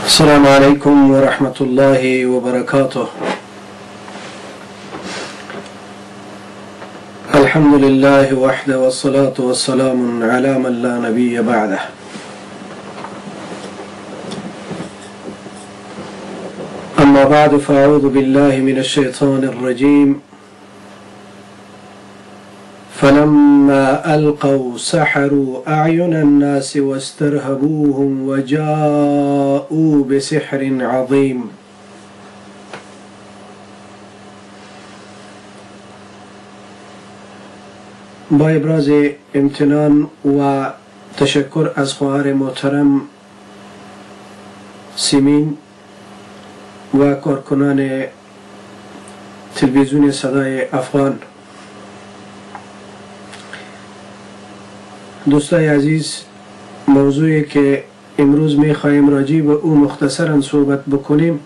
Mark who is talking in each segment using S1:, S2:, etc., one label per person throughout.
S1: السلام عليكم ورحمة الله وبركاته. الحمد لله وحده والصلاة والسلام على من لا نبي بعده. أما بعد فأعوذ بالله من الشيطان الرجيم. فلما ألقوا سحروا أعين الناس واسترهبوهم وجاءوا بسحر عظيم. با ابراز امتنان و تشکر از خواهر محترم سیمین و کارکنان تلویزیون صدای افغان، دوستای عزیز، موضوعی که امروز میخواهیم راجع به او مختصرا صحبت بکنیم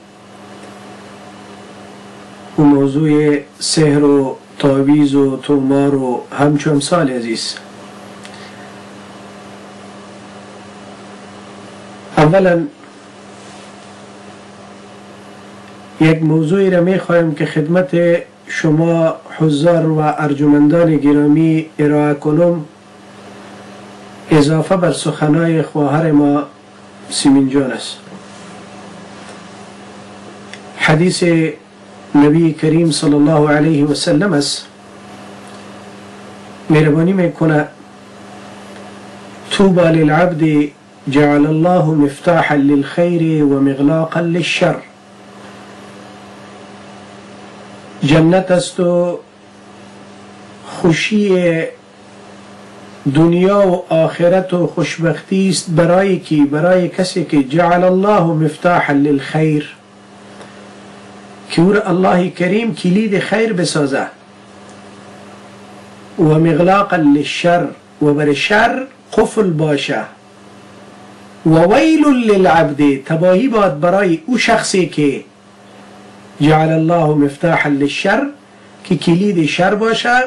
S1: او موضوع سحر و تعویض و تومار و همچو امثال عزیز. اولا یک موضوعی را میخواهیم که خدمت شما حضار و ارجمندان گرامی ارائه کنم، اضافه بر سخنهای خواهر ما سیمین جان است. حدیث نبی کریم صلی الله علیه و سلم است. مهربانی میکنه طوبى للعبد جعل الله مفتاحا للخير و مغلاقا للشر. جنت است و خوشی دنیا و آخرت و خوشبختی است برای کسی که جعل الله مفتاحا للخیر، که او الله کریم کلید خیر بسازه، و مغلاقا للشر، و بر شر قفل باشه، و ویل للعبد، تباهی باد برای او شخصی که جعل الله مفتاحا للشر، که کلید شر باشه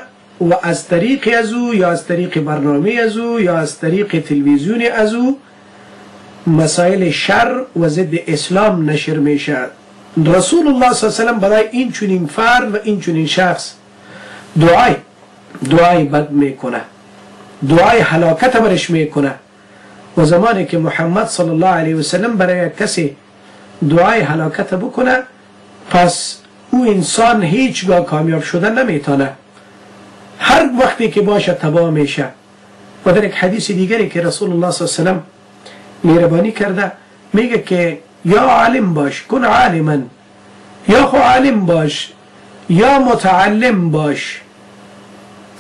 S1: و از طریق از او یا از طریق برنامه از او یا از طریق تلویزیون از او مسائل شر و ضد اسلام نشر میشه. رسول الله صلی الله علیه و سلم برای این چنین فرد و این چنین شخص دعای بد میکنه، دعای هلاکت برش میکنه. و زمانی که محمد صلی الله علیه و سلم برای کسی دعای هلاکت بکنه، پس او انسان هیچگاه کامیاب شدن نمیتونه، هر وقتی که باشه تباه میشه. و در یک حدیث دیگری که رسول الله صلی الله علیه و سلم مهربانی کرده میگه که یا عالم باش کن عالما، یا خو عالم باش یا متعلم باش،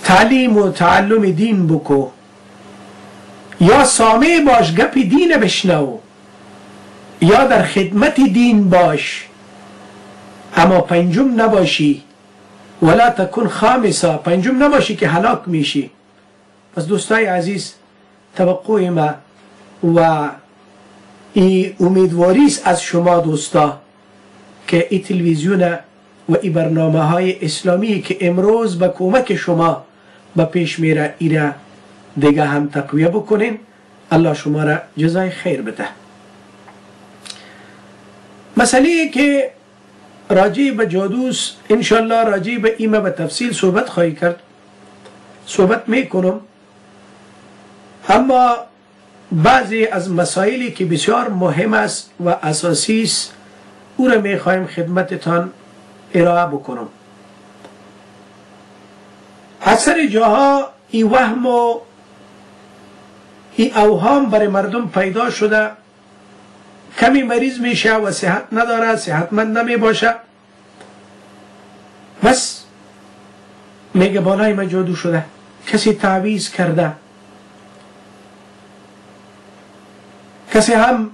S1: تعلیم و تعلم دین بکو، یا سامع باش گپ دین بشنو، یا در خدمت دین باش، اما پنجم نباشی، ولا تکن خامسا، پنجم نباشی که هلاک میشی. پس دوستای عزیز، توقع ما و ای امیدواریست از شما دوستا که ای تلویزیون و ای برنامه های اسلامی که امروز با کمک شما به پیش میره ایره دیگه هم تقویه بکنین. الله شما را جزای خیر بده. مسئله که راجع به جادوست، انشالله راجع به ایمه به تفصیل صحبت خواهی کرد، صحبت میکنم، اما بعضی از مسائلی که بسیار مهم است و اساسی است او را میخوایم خدمتتان ارائه بکنم. اکثر جاها این وهم و این اوهام برای مردم پیدا شده، کمی مریض میشه و صحت نداره، صحتمند نمی باشه، بس میگه بالای من جادو شده، کسی تعویض کرده، کسی هم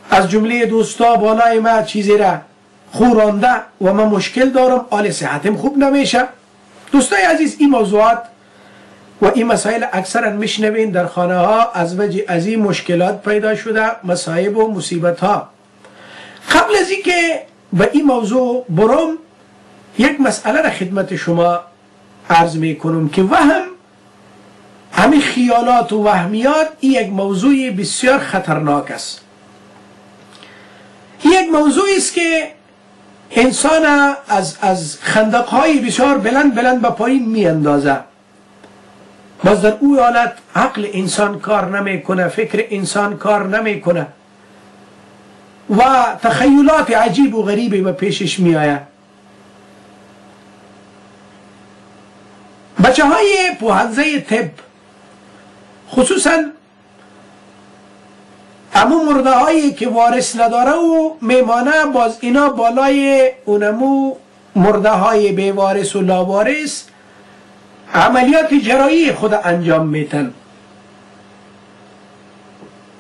S1: از جمله دوستا بالای من چیزی را خورانده و من مشکل دارم، حال صحتم خوب نمیشه. دوستای عزیز، این موضوعات و این مسائل اکثرا میشنوین در خانه ها از وجه از این مشکلات پیدا شده، مصائب و مصیبت ها. قبل از اینکه به این موضوع برم، یک مسئله را خدمت شما عرض میکنم که همین خیالات و وهمیات این یک موضوع بسیار خطرناک است. یک موضوعی است که انسان از خندقهای بسیار بلند به پایین می اندازه. باز در او حالت عقل انسان کار نمیکنه، فکر انسان کار نمیکنه و تخیلات عجیب و غریبی به پیشش می آید. بچه های پوهنځی طب خصوصا امو مرده هایی که وارث نداره و میمانه، باز اینا بالای اونمو مرده های بی وارث و لاوارث عملیات جراحی خود انجام میتن.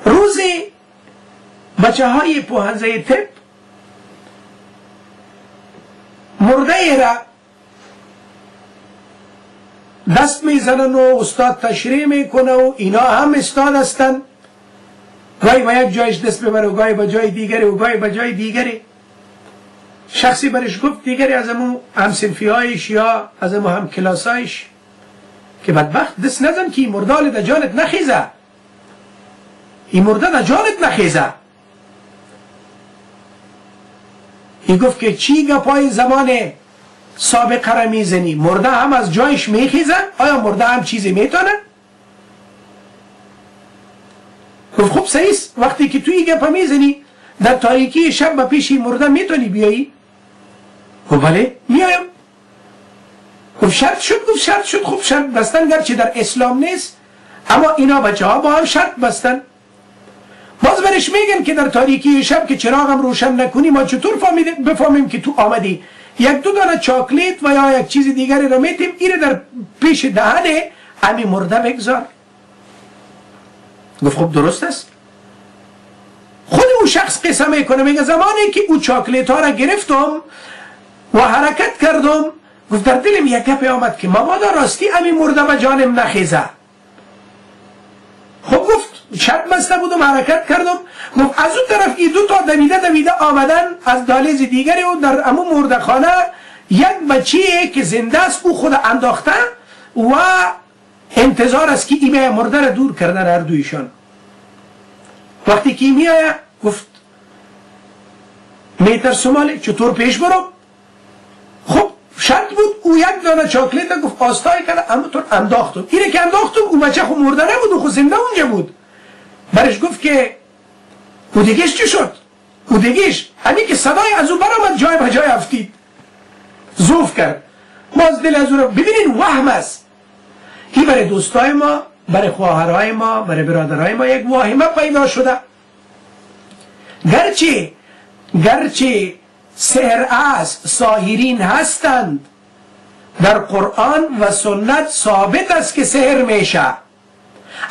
S1: روزی بچه های پوهنځی طب مرده را دست میزنن و استاد تشریح میکنه و اینا هم استاد هستن، گاهی به یک جایش دست ببره و گاهی به جای دیگری و گاهی به جای دیگری. شخصی برش گفت دیگری از امو همصنفی هایش یا از امو هم کلاسایش که بدبخت دست نزن که این مرده در جانت نخیزه، این مرده در جانت نخیزه. این گفت که چی گپای زمان سابقه را میزنی؟ مرده هم از جایش میخیزه؟ آیا مرده هم چیزی میتونه؟ گفت خب صحیح است، وقتی که توی گپا میزنی در تاریکی شب به پیش مرده میتونی بیایی؟ گفت بله میایم. گفت شرط شد؟ گفت شرط شد. خب شرط بستن گرچه در اسلام نیست اما اینا بچه ها با هم شرط بستن. باز برش میگن که در تاریکی شب که چراغم روشن نکنی ما چطور بفهمیم که تو آمدی؟ یک دو دانه چاکلیت و یا یک چیز دیگری رو میتیم ایره در پیش دهنه امی مرده بگذار. گفت خب درست است. خود اون شخص قصه میکنه، میگه زمانی که اون چاکلیت ها را گرفتم و حرکت کردم، گفت در دلم یک گپ آمد که مبادا راستی امی مرده به جانم نخیزه. خب گفت شب بسته بودم حرکت کردم، گفت از اون طرف ای دو تا دویده آمدن از دهلیز دیگری و در امو مرده خانه یک بچه که زنده است او خود انداخته و انتظار است که این مرده را دور کردن هر دویشان. وقتی که میآید گفت میترسم چطور پیش برم؟ خب شرط بود او یک دانه چاکلیت گفت آستای کرده همونطور انداختم. اینه که انداختم او بچه خود مرده نبود و خود زنده اونجا بود. برش گفت که او دیگهش چی شد؟ او دیگهش همین که صدای از او برآمد جای به جای افتید، زوف کرد. باز دل از او را ببینین وهم است. این برای دوستای ما، برای خواهرای ما، برای برادرای ما یک واهمه پیدا شده. گرچه سحر است، ساحرین هستند، در قرآن و سنت ثابت است که سحر میشه،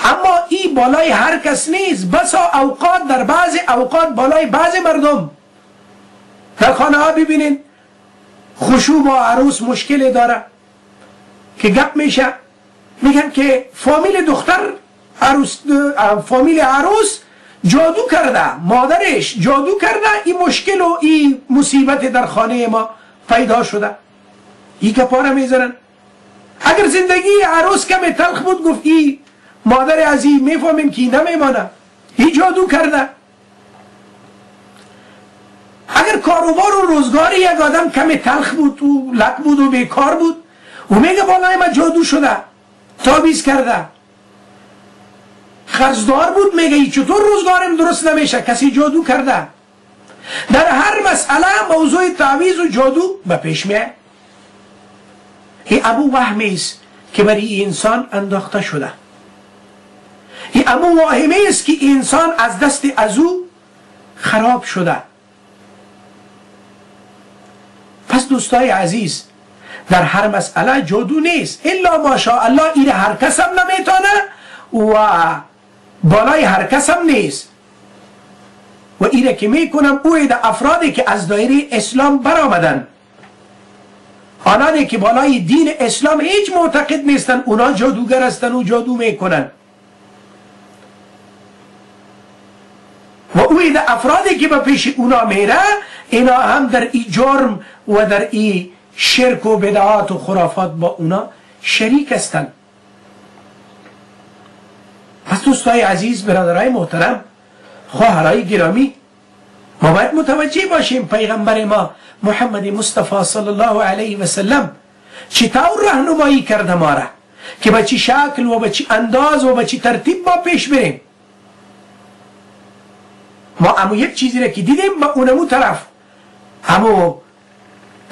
S1: اما این بالای هر کس نیست. بسا اوقات در بعض اوقات بالای بعض مردم. در خانه ها ببینین خشوع با عروس مشکل داره که گپ میشه، میگن که فامیل دختر فامیل عروس جادو کرده، مادرش جادو کرده، این مشکل و این مصیبت در خانه ما پیدا شده. این گپا را میزنن. اگر زندگی عروس کم تلخ بود گفت این مادر عزیز میفهمیم که نمیمانه، این جادو کرده. اگر کاروبار و روزگاری یک آدم کم تلخ بود و لک بود و بیکار بود و میگه بالای ما جادو شده، تابیز کرده. خرجدار بود میگه ای چطور روزگارم درست نمیشه، کسی جادو کرده. در هر مسئله موضوع تعویض و جادو به پیش میاد. این ابو وهمی است که برای انسان انداخته شده. این ابو واهمه است که انسان از دست ازو خراب شده. پس دوستای عزیز در هر مسئله جادو نیست، الا ماشاءالله این هر کس هم نمیتونه و بالای هر کس هم نیست. و اینه که میکنم اوید افرادی که از دایره اسلام برآمدن، آنانی که بالای دین اسلام هیچ معتقد نیستن، اونا جادوگر هستن و جادو میکنن. و اوید افرادی که به پیش اونا میره، اینا هم در ای جرم و در ای شرک و بدعات و خرافات با اونا شریک هستن. پس دوستای عزیز، برادرای محترم، خواهرای گرامی، ما باید متوجه باشیم پیغمبر ما محمد مصطفی صلی الله علیه و سلم چطور راهنمایی کرده ما را که به چی شکل و به چی انداز و به چی ترتیب ما پیش بریم. ما امو یک چیزی را که دیدیم با اونمو طرف امو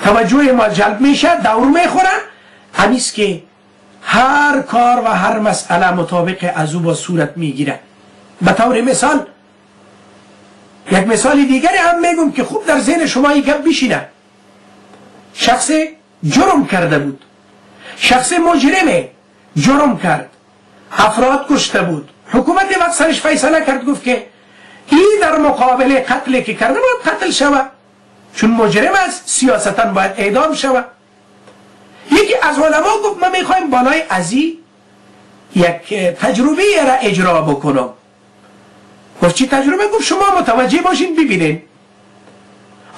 S1: توجه ما جلب میشه، دور میخوره، همیست که هر کار و هر مسئله مطابق از او با صورت میگیره. به طور مثال یک مثال دیگری هم میگم که خوب در ذهن شما یک گپ بشینه. شخص جرم کرده بود، شخص مجرم جرم کرد، افراد کشته بود، حکومت وقت سرش فیصله کرد گفت که این در مقابل قتلی که کرده باید قتل شود، چون مجرم است سیاستا باید اعدام شود. یکی از علما گفت ما میخوایم بالای ازی یک تجربه را اجرا بکنم. گفت چی تجربه؟ گفت شما متوجه باشین ببینین.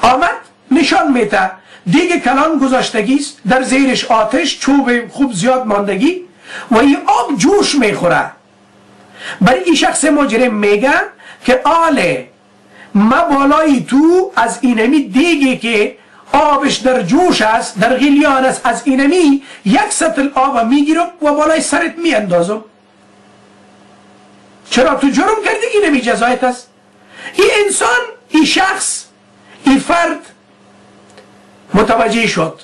S1: آمد نشان میده دیگه کلان گذاشتگی است، در زیرش آتش، چوب خوب زیاد ماندگی و این آب جوش میخوره. برای این شخص مجرم میگه که آله ما بالای تو از اینمی دیگه که آبش در جوش است، در غلیان است، از اینمی یک سطل آب میگیرم و بالای سرت میاندازم. چرا تو جرم کردی؟ اینمی جزایت است. این انسان، این شخص، این فرد متوجه شد،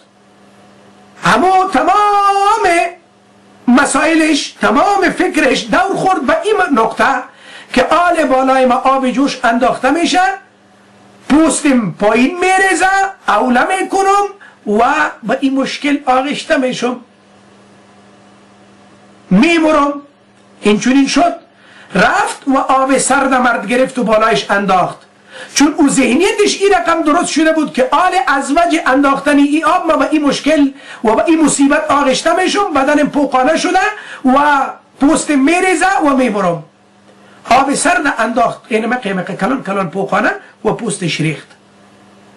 S1: اما تمام مسائلش، تمام فکرش دور خورد به این نقطه که آل بالای ما آب جوش انداخته میشه، پوستم پایین میرزه، اوله میکنم و به این مشکل آغشته میشم، میمرم. این چونین شد، رفت و آب سرد مرد گرفت و بالایش انداخت، چون او ذهنیتش این رقم درست شده بود که آل از وجه انداختنی این آب ما به این مشکل و به این مصیبت آغشته میشم، بدنم پوکانه شده و پوستم میرزه و میمرم. آب سرد انداخت، یعنی مقیمق کلان کلان پوکانه و پوستش ریخت.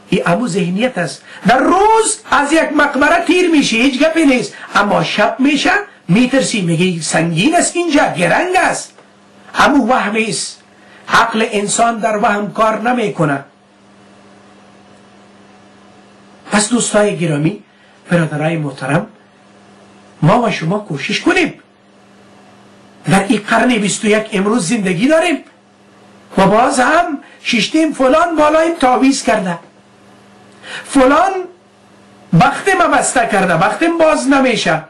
S1: این امو ذهنیت است. در روز از یک مقبره تیر میشه، هیچ گپی نیست، اما شب میشه میترسی، میگه سنگین است، اینجا گرنگ است. امو وهمی است. عقل انسان در وهم کار نمیکنه. پس دوستای گرامی، برادرای محترم، ما و شما کوشش کنیم. در این قرن 21 امروز زندگی داریم و باز هم ششتیم فلان بالایم تعویض کرده، فلان بختم بسته کرده، بختم باز نمیشه.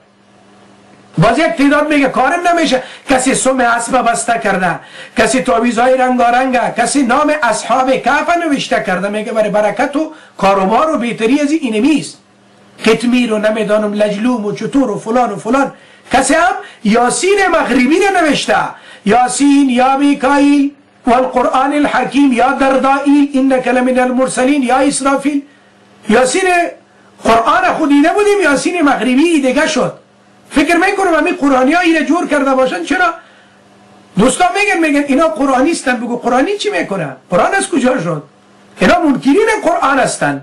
S1: باز یک تعداد میگه کارم نمیشه، کسی سم اسب بسته کرده، کسی تعویضای رنگارنگه، کسی نام اصحاب کهف نوشته کرده، میگه برای برکت و کاروبار و بهتری از اینمی است. قطمیر و نمیدانم لجلوم و چطور و فلان و فلان. کسی هم یاسین مغربی نوشته، یاسین یا میکائیل والقرآن الحکیم یا دردائیل انک لمن المرسلین یا اسرافیل. یاسین قرآن خودی نبودیم، یاسین مغربی دیگه شد. فکر میکنم همین قرآنی ها اینه جور کرده باشن. چرا؟ دوستا میگن اینا قرآنی هستن. بگو قرآنی چی میکنه؟ قرآن از کجا شد؟ اینا منکرین قرآن هستن.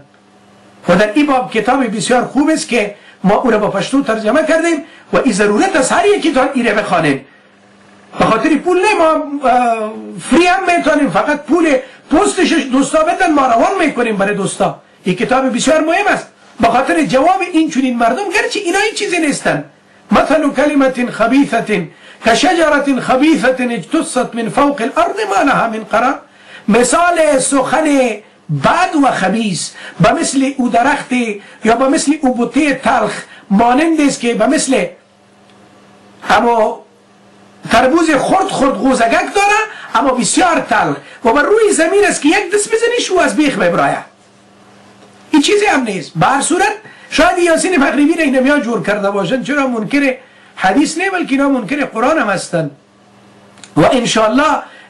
S1: و در این باب کتاب بسیار خوب است که ما او را با پشتو ترجمه کردیم و این ضرورت است هر یکی تا ایره بخوانیم. به خاطر پول نه، ما فری هم میتونیم، فقط پول پستش دوستا بدن ما روان میکنیم برای دوستا. این کتاب بسیار مهم است به خاطر جواب این چنین مردم، گرچه اینا این چیزی نیستن. مثل کلمت خبیثة کشجرة خبیثة اجتثت من فوق الارض ما لها من قرار. مثال سخن بد و خبیث به مثل او درخت یا به مثل او بوته تلخ مانند است که به مثل اما تربوز خرد غوزگک داره اما بسیار تلخ و بر روی زمین است که یک دست بزنیش و از بیخ ببرایه. این چیزی هم نیست. به هر صورت شاید یاسین مغربی را اینم یا جور کرده باشن، چرا منکر حدیث نه بلکه اینا منکر قرآن هم هستن. و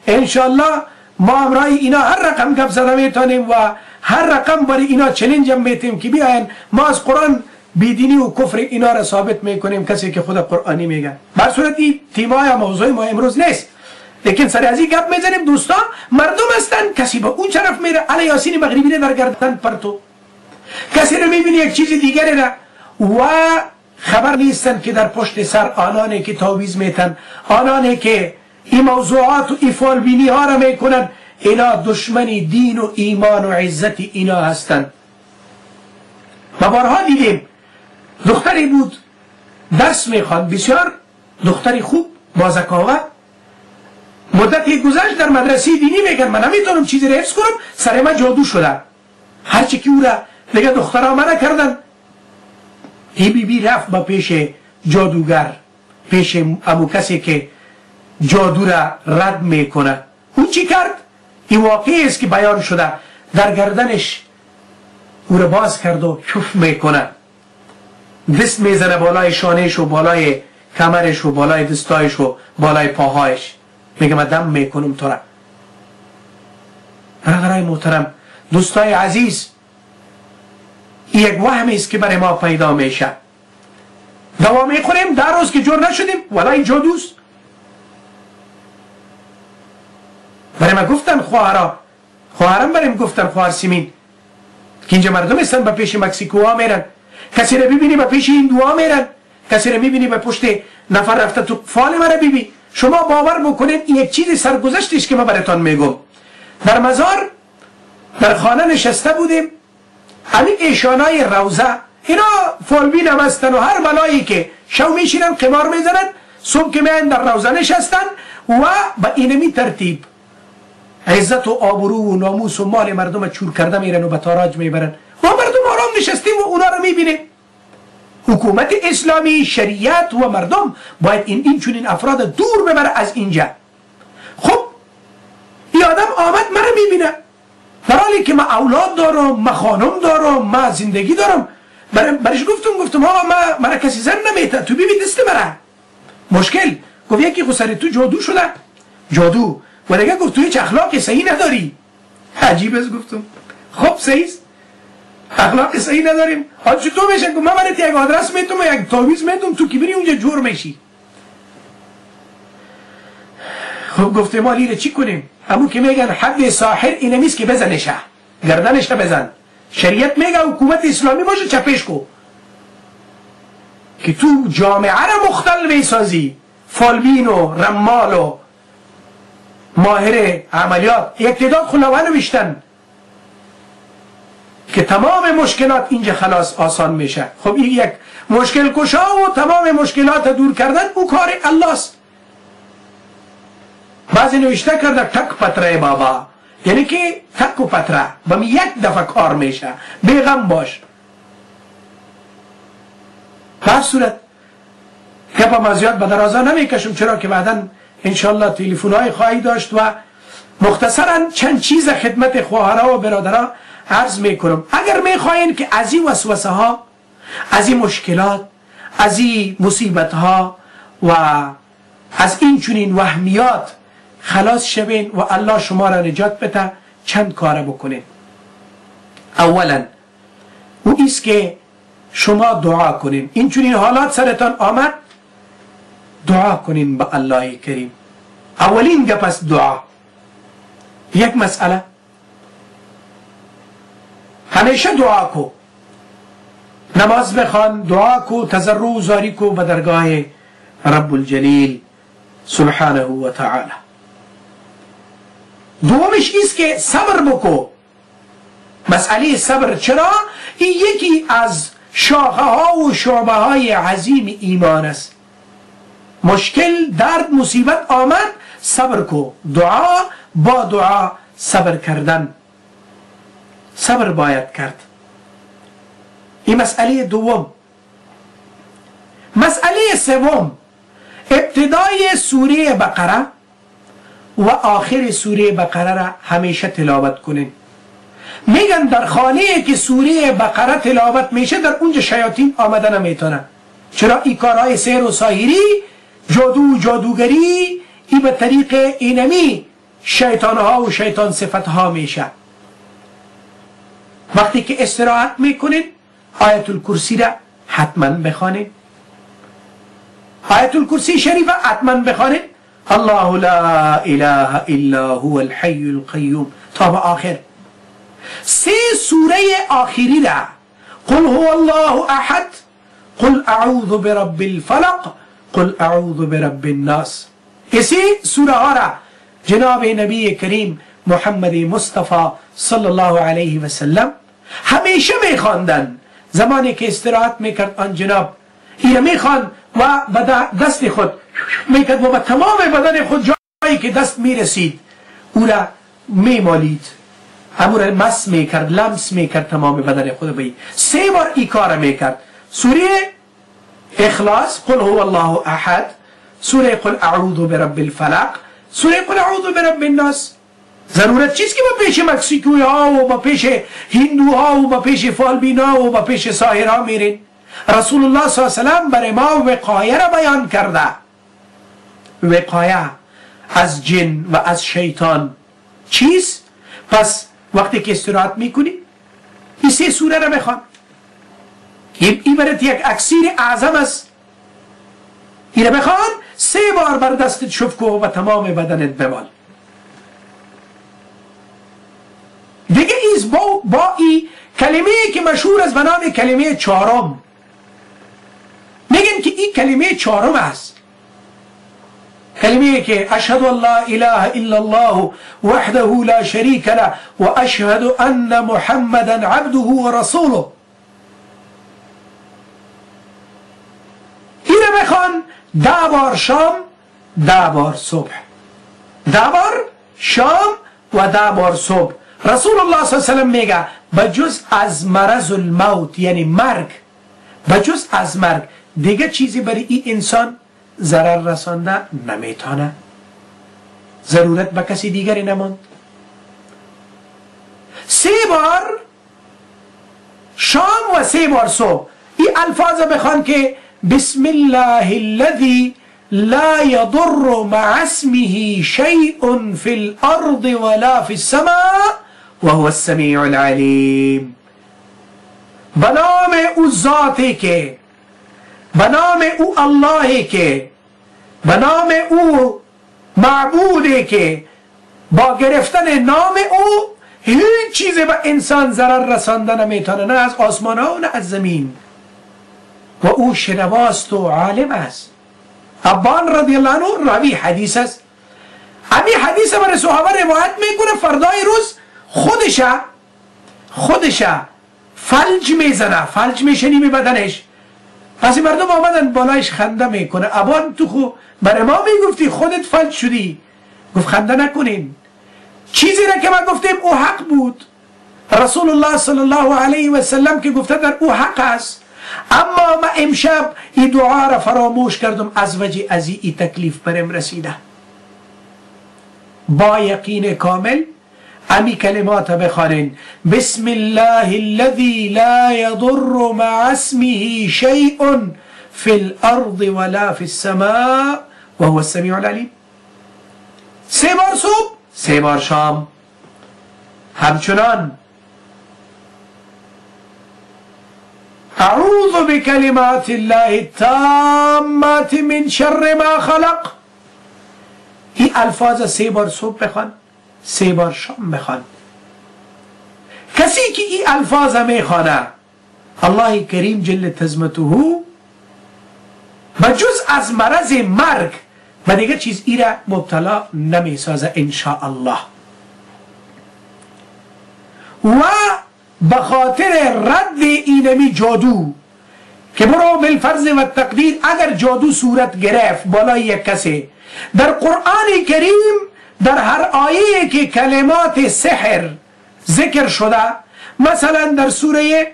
S1: انشالله ما امرای اینا هر رقم گپ زده میتونیم و هر رقم برای اینا چلنج هم میتیم که بیاین ما از قرآن بیدینی و کفر اینا را ثابت میکنیم، کسی که خود قرآنی میگن. بر صورت این تیمای موضوع ما امروز نیست، لیکن سر از این گپ میزنیم. دوستان مردم هستن، کسی به اون طرف میره علی یاسین مغربی در گردن پرتو، کسی رو میبینی یک چیز دیگری را و خبر نیستن که در پشت سر آنانی که تعویض میتن، آنانی که این موضوعات و این فالبینی ها را میکنن، اینا دشمنی دین و ایمان و عزت اینا هستند. ما بارها دیدیم دختری بود درس میخواند، بسیار دختری خوب با ذکاوت. مدتی گذشت در مدرسه دینی میگن من نمیتونم چیزی رو حفظ کنم، سر من جادو شده. هرچی که او را دیگه دخترها منع کردن. این بی رفت با پیش جادوگر، پیش امو کسی که جادو را رد میکنه. او چی کرد؟ این واقعی است که بیان شده. در گردنش او را باز کرد و کف میکنه، دست میزنه بالای شانهش و بالای کمرش و بالای دستایش و بالای پاهایش، میگه من دم میکنم تو را. برادرای محترم، دوستای عزیز، یک وهمی است که برای ما پیدا میشه. دوا میخوریم، در روز که جور نشدیم ولای جادوست. برای ما گفتن خواهرم برای ما گفتن، خواهر سیمین که اینجا مردم هستن به پیش مکسیکوها میرن، کسی را ببینی به پیش هندوها میرن، کسی را میبینی به پشت نفر رفته تو فال مرا ببین. شما باور بکنید این یک چیز سرگذشتیست که ما براتون میگم. در مزار در خانه نشسته بودیم، همین ایشانای روزه اینا فالبین هم هستن و هر بلایی که شو میشینن قمار میزنن، صبح که میان در روزه نشستن و به اینمی ترتیب عزت و آبرو و ناموس و مال مردم چور کرده میرن و به تاراج میبرن. ما مردم آرام نشستیم و اونا رو میبینیم. حکومت اسلامی، شریعت و مردم باید این چنین افراد دور ببره از اینجا. خب این آدم آمد مرا میبینه، در حالی که من اولاد دارم، من خانم دارم، من زندگی دارم. برش گفتم آقا مرا کسی زن نمیته، تو ببین دست مرا. مشکل گفت یکی خسری تو جادو شده. جادو و دیگه گفت تو هیچ اخلاق صحیح نداری. عجیب است. گفتم خب صحیح است، اخلاق صحیح نداریم. حالا چطور میشه؟ من برات یک آدرس میدم و یک تعویض میدم، تو که بری اونجا جور میشی. خب گفتم ما لیره چی کنیم؟ همون که میگن حد ساحر اینه نیست که بزنشه، گردنش بزن. شریعت میگه حکومت اسلامی باشه چپش کو که تو جامعه را مختل میسازی. فالبین و رمال و ماهر عملیات یک تعداد خلوه نوشتن که تمام مشکلات اینجا خلاص آسان میشه. خب این یک مشکل کشا و تمام مشکلات دور کردن او کار الله است. بعضی نوشته کرده تک پتره بابا، یعنی که تک و پتره بمی یک دفعه کار میشه، بیغم باش. هر صورت گپم از زیاد به درازا نمیکشم، چرا که بعدا انشالله تلفن‌های خواهی داشت و مختصرا چند چیز خدمت خواهرها و برادرها عرض میکنم. اگر میخواین که از این وسوسه ها، از این مشکلات، از این مصیبت ها و از این چنین وهمیات خلاص شوین و الله شما را نجات بده، چند کار بکنین. اولا او ایست که شما دعا کنین. این چنین حالات سرتان آمد، دعا کنین به الله کریم. اولین گپ است دعا. یک مسئله همیشه دعا کو، نماز بخوان، دعا کو، تضرع و زاری کو به درگاه رب الجلیل سبحانه و تعالی. دومش ایست که صبر بکو. مسئله صبر چرا؟ این یکی از شاخه ها و شعبه های عظیم ایمان است. مشکل، درد، مصیبت آمد، صبر کو. دعا با دعا صبر کردن، صبر باید کرد. این مسئله دوم. مسئله سوم، ابتدای سوره بقره و آخر سوره بقره را همیشه تلاوت کنین. میگن در خانه که سوره بقره تلاوت میشه در اونجا شیاطین آمده نمیتونه. چرا؟ این کارهای سحر و ساحری، جادو و جادوگری، این به طریق اینمی شیطانها و شیطان صفتها میشه. وقتی که استراحت میکنین آیت الکرسی را حتما بخوانین. آیت الکرسی شریفه حتما بخوانین. الله لا اله الا هو الحی القیوم تا به آخر. 3 سوره آخری را قل هو الله احد، قل اعوذ برب الفلق، قل اعوذ برب الناس. اسی سوره ها را جناب نبی کریم محمد مصطفی صلی الله علیه و سلم همیشه میخواندن. زمانی که استراحت میکرد آن جناب این میخواند و به دست خود میکرد و به تمام بدن خود جایی که دست میرسید او را میمالید، همون را مس میکرد، لمس میکرد تمام بدن خود بی. 3 بار این کار میکرد. سوره اخلاص قل هو الله احد، سوره قل اعوذ برب الفلق، سوره قل اعوذ برب الناس. ضرورت چیست که با پیش مکسیکوی ها و با پیش هندوها و با پیش فالبینا و با پیش ساحرها میرین؟ رسول الله صلی الله علیه وسلم برای ما وقایه را بیان کرده، وقایه از جن و از شیطان. چیست؟ پس وقتی که استراحت میکنی این 3 سوره را بخوان. این برات یک اکسیر اعظم است. این را بخوان 3 بار بر دستت شفکو و تمام بدنت بمال. دیگه ایز با ای کلمه که مشهور است به نام کلمه 4م میگن که این کلمه 4م است. کلمه که اشهد ان لا اله الا الله وحده لا شریک له و اشهد ان محمدا عبده و رسوله. این رو بخوان 10 بار شام 10 بار صبح، 10 بار شام و 10 بار صبح. رسول الله صلی الله علیه وسلم میگه بجز از مرض الموت یعنی مرگ، بجز از مرگ دیگه چیزی برای این انسان ضرر رسانده نمیتونه. ضرورت به کسی دیگری نماند. 3 بار شام و 3 بار صبح. این الفاظ بخوان که بسم الله الذي لا يضر مع اسمه شيء في الارض ولا في السماء وهو السمیع العلیم. بنام او ذاتی که، بنام او اللهی که، بنام او معبودی که با گرفتن نام او هیچ چیزی به انسان ضرر رسانده نمیتونه، نه از آسمان ها و نه از زمین. و او شنواست و عالم است. ابان رضی الله عنه راوی حدیث است. امی حدیث برای صحابه روایت میکنه فردای روز خودشا فلج میزنه، فلج میشنی بدنش. پس مردم آمدن بالایش خنده میکنه. ابان تو خو برای ما میگفتی خودت فلج شدی. گفت خنده نکنین، چیزی را که ما گفتیم او حق بود. رسول الله صلی الله علیه و سلم که گفته در او حق است، اما ما امشب این دعا را فراموش کردم از وجه از این تکلیف برم رسیده. با یقین کامل امی کلمات بخوانین بسم الله الذي لا يضر مع اسمه شيء في الارض ولا في السماء وهو السميع العليم. 3 بار صبح 3 بار شام. همچنان اعوذ بکلمات الله التامات من شر ما خلق. این الفاظ 3 بار صبح بخوان، 3 بار شام بخوان. کسی که این الفاظ میخوانه الله کریم جل تزمته بجز از مرض مرگ و دیگه چیز ای را مبتلا نمیسازه انشاءالله. و بخاطر رد اینمی جادو که برو بالفرض و تقدیر اگر جادو صورت گرفت بالای یک کسی، در قرآن کریم در هر آیه که کلمات سحر ذکر شده، مثلا در سوره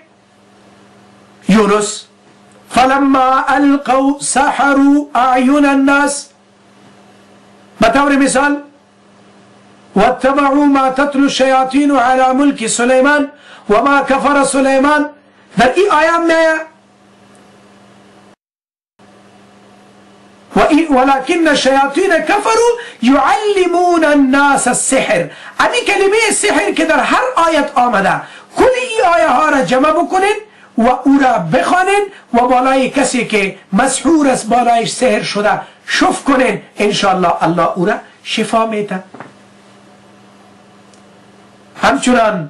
S1: یونس فلما القوا سحروا اعین الناس، بطور مثال واتبعوا ما تتلو الشياطين على ملك سليمان وما كفر سليمان. در این آیه میآید ولكن الشياطين كفروا يعلمون الناس السحر. امی کلمه سحر که در هر آیت آمده، کل این آیه ها را جمع بکنین و او را بخوانین و بالای کسی که مسحور است بالایش سحر شده شف کنین، انشاءالله الله او را شفا میده. همچنان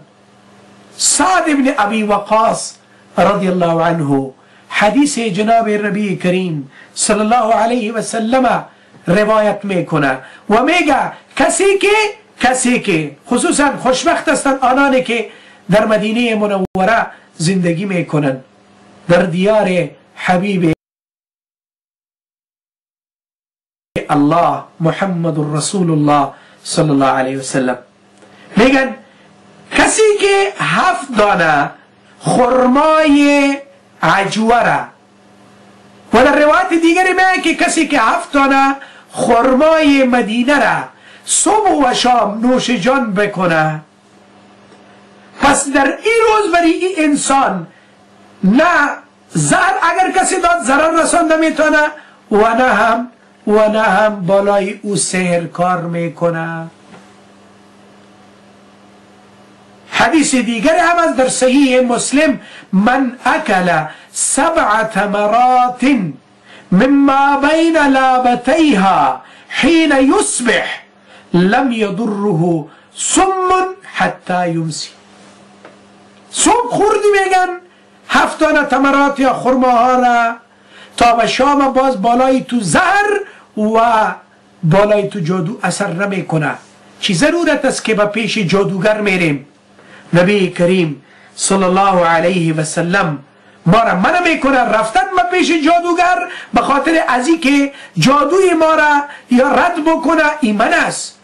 S1: سعد ابن ابی وقاص رضی الله عنه حدیث جناب نبی کریم صلی الله علیه و سلم روایت میکنه و میگه کسی که کسی که خصوصا خوشبخت هستند آنانی که در مدینه منوره زندگی میکنند، در دیار حبیب الله محمد رسول الله صلی الله علیه وسلم. میگن کسی که 7 دانه خرمای عجوه و در روایت دیگری میگن که کسی که 7 دانه خرمای مدینه را صبح و شام نوش جان بکنه، پس در این روز برای این انسان نه زهر اگر کسی داد ضرر رسانده میتونه و نه هم بالای او سحر کار میکنه. حدیث دیگر هم از در صحیح مسلم: من اکل 7 تمرات مما بین لابتیها حین یصبح لم یضره سم حتی یمسی. صبح خوردی میگن 7 دانه تمرات یا خرماها را، تا به شام باز بالای تو زهر و بالای تو جادو اثر نمیکنه. چی ضرورت است که به پیش جادوگر میریم؟ نبی کریم صلی الله علیه و سلم ما را منع میکنه رفتن به پیش جادوگر به خاطر ازی که جادوی ما را یا رد بکنه. ایمان است.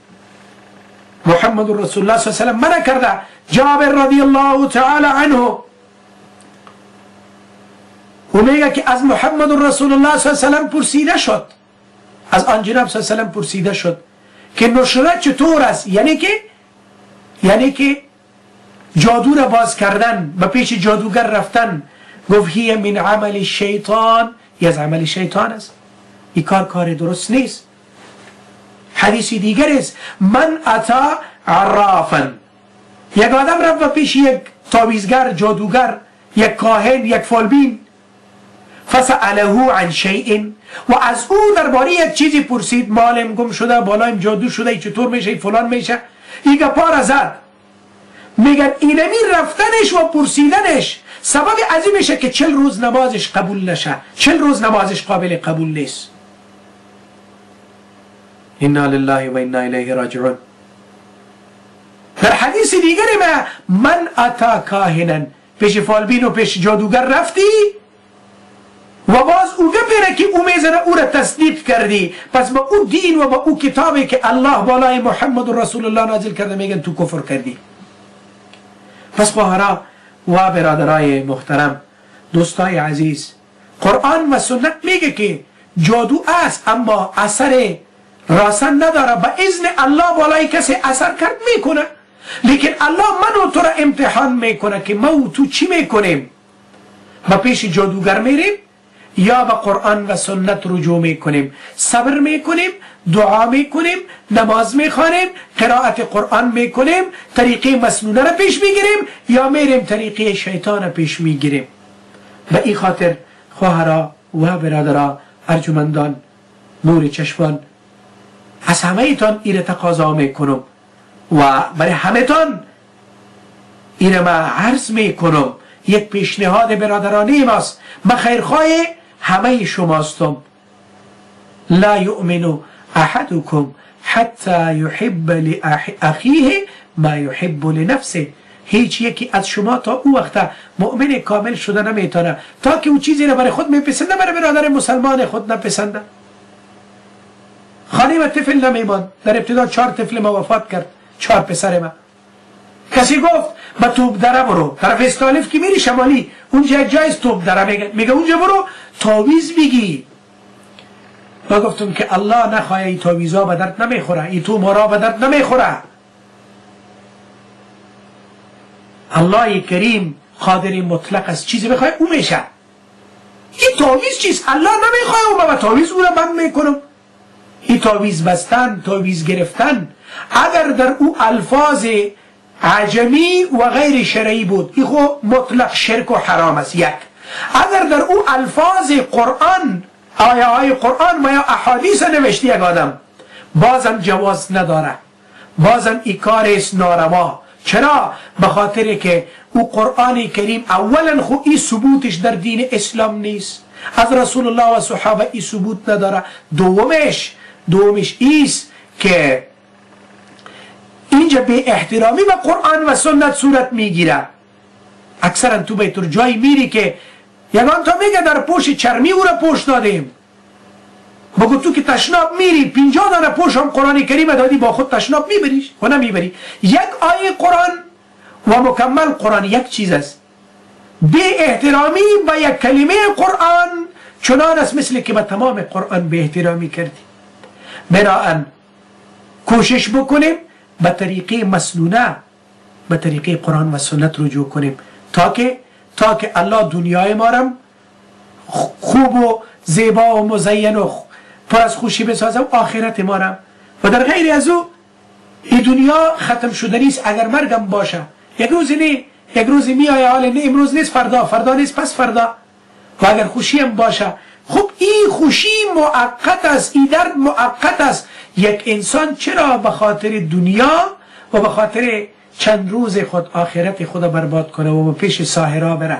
S1: محمد رسول الله صلی الله علیه و سلم منع کرده. جابر رضی الله تعالی عنه و میگه که از محمد رسول الله صلی الله علیه و سلم پرسیده شد، از آن جناب صلی الله علیه و سلم پرسیده شد که نشره چطور است؟ یعنی که جادو را باز کردن، به پیش جادوگر رفتن. گفت هی من عمل شیطان، یا از عمل شیطان است، این کار درست نیست. حدیثی دیگر است: من اتا عرافا، یک آدم رفت به پیش یک تاویزگر، جادوگر، یک کاهن، یک فالبین، فسأله عن شیء، و از او درباره یک چیزی پرسید. مالم گم شده، بالایم جادو شده، چطور میشه، فلان میشه. این گپا را زد. میگن اینمی رفتنش و پرسیدنش سبب ازی میشه که 40 روز نمازش قبول نشه، 40 روز نمازش قابل قبول نیست. انا لله و انا الیه راجعون. در حدیث دیگری من اتا کاهنا، پیش فالبین و پیش جادوگر رفتی و باز او گپیره که او میزنه او را تصدیق کردی، پس با او دین و با او کتابی که الله بالای محمد رسول الله نازل کرده میگن تو کفر کردی. پس خواهرا و برادرای محترم، دوستای عزیز، قرآن و سنت میگه که جادو است اما اثر راسن نداره. به اذن الله بالای کسی اثر کرد میکنه، لیکن الله من و تو را امتحان میکنه که ما و تو چی میکنیم؟ با پیش جادوگر میریم یا به قرآن و سنت رجوع میکنیم؟ صبر میکنیم، دعا میکنیم، نماز میخوانیم، قرائت قرآن میکنیم، طریقه مسنونه را پیش میگیریم یا میریم طریقه شیطان را پیش میگیریم؟ به این خاطر خواهرا و برادرا، ارجمندان، نور چشمان، از همه ایتان ایره تقاضا میکنم و برای همه تان ایره ما عرض میکنم. یک پیشنهاد برادرانه ماست، من خیرخواه همه شماستم. لا یؤمن احدکم حتی یحب لأخیه ما یحب لنفسه. هیچ یکی از شما تا او وقت مؤمن کامل شده نمیتونه تا که او چیزی را برای خود میپسنده برای برادر مسلمان خود نپسنده. خانه و طفل نمیمان. در ابتدا 4 طفل ما وفات کرد، 4 پسر ما. کسی گفت با توپ دره برو، طرف استالف که میری شمالی اونجا جایز توپ دره میگه اونجا برو تاویز بگی. ما گفتم که الله نخواه ای تاویزا به درد نمیخوره، ای تو مرا به درد نمیخوره. الله کریم قادر مطلق است، چیزی بخواه او میشه. این تاویز چیست؟ الله نمیخواه او با تاویز او را بند میکنم. این تاویز بستن، تاویز گرفتن، اگر در او الفاظ عجمی و غیر شرعی بود این خو مطلق شرک و حرام است. یک، اگر در او الفاظ قرآن، آیه های قرآن و یا احادیث نوشتی یک آدم، بازم جواز نداره، بازم این کار است ناروا. چرا؟ به خاطر که او قرآن کریم اولا خو این ثبوتش در دین اسلام نیست، از رسول الله و صحابه این ثبوت نداره. دومش ایست که اینجا به احترامی به قرآن و سنت صورت میگیره. اکثرا تو بیت جایی میری که یگان تا میگه در پوش چرمی او را پوش دادیم. بگو تو که تشناب میری 50 دانه پوش هم قرآن کریم دادی با خود تشناب میبریش و نمیبری. یک آیه قرآن و مکمل قرآن یک چیز است. به احترامی با یک کلمه قرآن چنان است مثل که به تمام قرآن به احترامی کردی. بناهن کوشش بکنیم به طریقه مسنونه به طریقه قرآن و سنت رجوع کنیم تا که الله دنیای ما را خوب و زیبا و مزین و پر از خوشی بسازه و آخرت ما را. و در غیر از او این دنیا ختم شدنی است. اگر مرگم باشه یک روزی میایه، حال نه امروز نیست، فردا نیست، پس فردا. و اگر خوشی هم باشه، خب این خوشی موقت است، این درد موقت است. یک انسان چرا به خاطر دنیا و به خاطر چند روز خود آخرت خود برباد کنه و به پیش ساحرها بره؟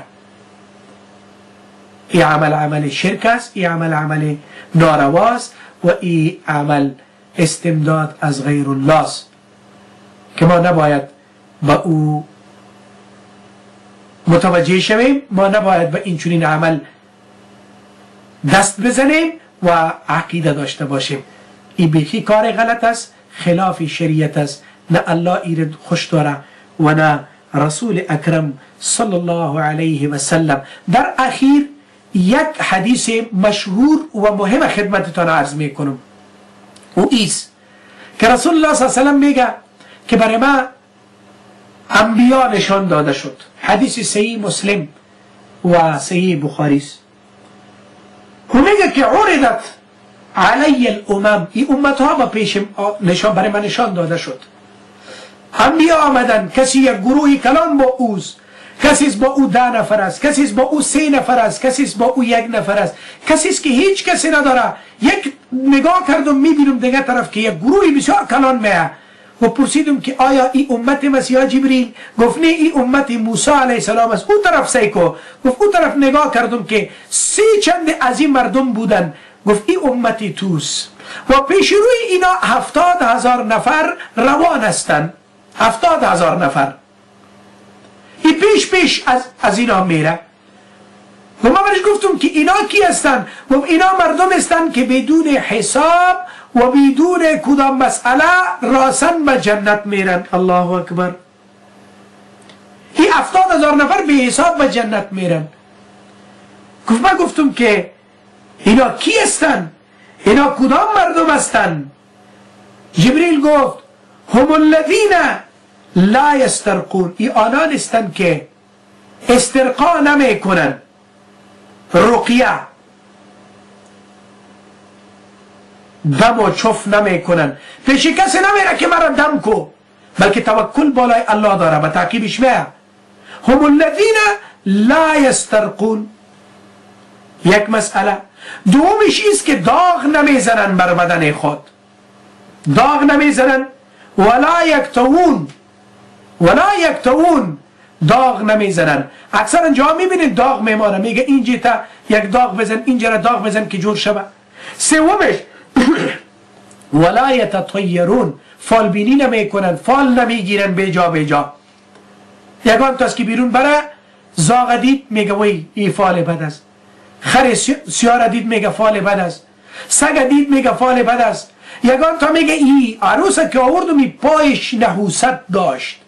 S1: این عمل شرک است، این عمل نارواست و این عمل استمداد از غیر الله است که ما نباید با او متوجه شویم. ما نباید به این چنین عمل دست بزنیم و عقیده داشته باشیم. این بیخی کار غلط است، خلاف شریعت است. نه الله ایرد خوش داره و نه رسول اکرم صلی الله علیه و سلم. در اخیر یک حدیث مشهور و مهم خدمتتان عرض میکنم. او ایست که رسول الله صلی الله علیه و سلم میگه که برای ما انبیا نشان داده شد. حدیث صحیح مسلم و صحیح بخاری است. او میگه که عرضت علی الامم، این امت ها با پیش برای من نشان داده شد. انبیا آمدن، کسی یک گروهی کلان با اوست، کسی با او 10 نفر است، کسی با او 3 نفر است، کسی با او 1 نفر است، کسی که هیچ کسی نداره. یک نگاه کردم میبینم دیگه طرف که یک گروهی بسیار کلان میه و پرسیدم که آیا این امت مسیح جبریل؟ گفت نه، این امت موسی علیه السلام است. اون طرف سیکو گفت اون طرف نگاه کردم که 3 چند از این مردم بودن. گفت این امتی توس و پیش روی اینا 70,000 نفر روان هستند. 70,000 نفر این پیش از اینا میره. و ما برش گفتم که اینا کی هستن؟ گفت اینا مردم هستن که بدون حساب و بدون کدام مسئله راسن به جنت میرن. الله اکبر. این 70,000 نفر به حساب به جنت میرن. من گفتم که اینا کی هستن؟ اینا کدام مردم هستن؟ جبریل گفت هم الذین لا یسترقون، ای آنان هستند که استرقا نمی کنن، رقیه دم و چف نمی کنن، پیش کسی نمیره که مرا دم کو، بلکه توکل بالای الله داره. به تعقیبش میه هم الذین لا یسترقون. یک مسئله. دومش ایست که داغ نمیزنن بر بدن خود، داغ نمیزنن. ولا یکتوون داغ نمیزنن. اکثر جا میبینید داغ میمانه، میگه اینجا تا یک داغ بزن، اینجا را داغ بزن که جور شود. سومش ولا یتطیرون، فال بینی نمیکنن، فال نمیگیرن به جا. یگان تاست که بیرون بره زاغ دید میگه وی این فال بد است، خر سیاره دید میگه فال بد است، سگ دید میگه فال بد است. یگان تا میگه ای عروسه که آوردم ای پایش نحوست داشت،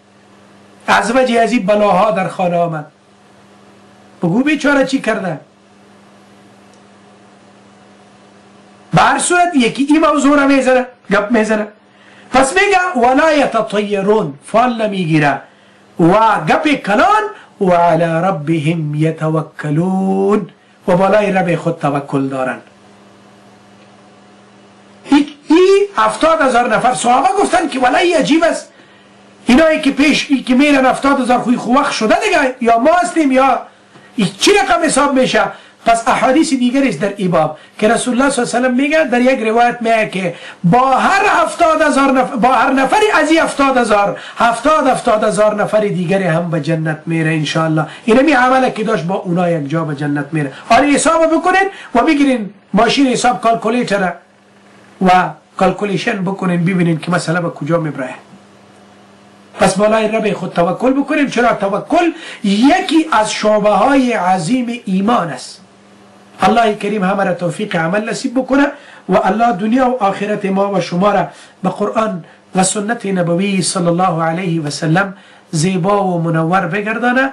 S1: از وجه از این بلاها در خانه آمد. بگو بیچاره چی کرده؟ به هر صورت یکی این موضوع را میزنه، گپ میزنه. پس میگه ولا یتطیرون، فال نمیگیره و گپ کلان و علی ربهم یتوکلون، و بالای رب خود توکل دارن. این 70,000 نفر صحابه گفتن که ولی عجیب است، اینایی که پیش که میرن 70,000 خوی خوخ شده دیگه، یا ما هستیم یا چی رقم حساب میشه؟ پس احادیث دیگری است در این باب که رسول الله صلی الله علیه و سلم میگه، در یک روایت میگه که با هر 70,000 نفر، با هر نفری از این 70,000 نفر دیگری هم به جنت میره ان شاء الله. اینمی عمله که داشت با اونا یک جا به جنت میره. آره حساب بکنین و بگیرین ماشین حساب کالکولیتر و کالکولیشن بکنین، ببینین که مسئله به کجا میبره. پس بالای رب خود توکل بکنیم. چرا؟ توکل یکی از شعبه های عظیم ایمان است. الله کریم همه را توفیق عمل نصیب بکنه و الله دنیا و آخرت ما و شما را به قرآن و سنت نبوی صلی الله علیه و سلم زیبا و منور بگردانه.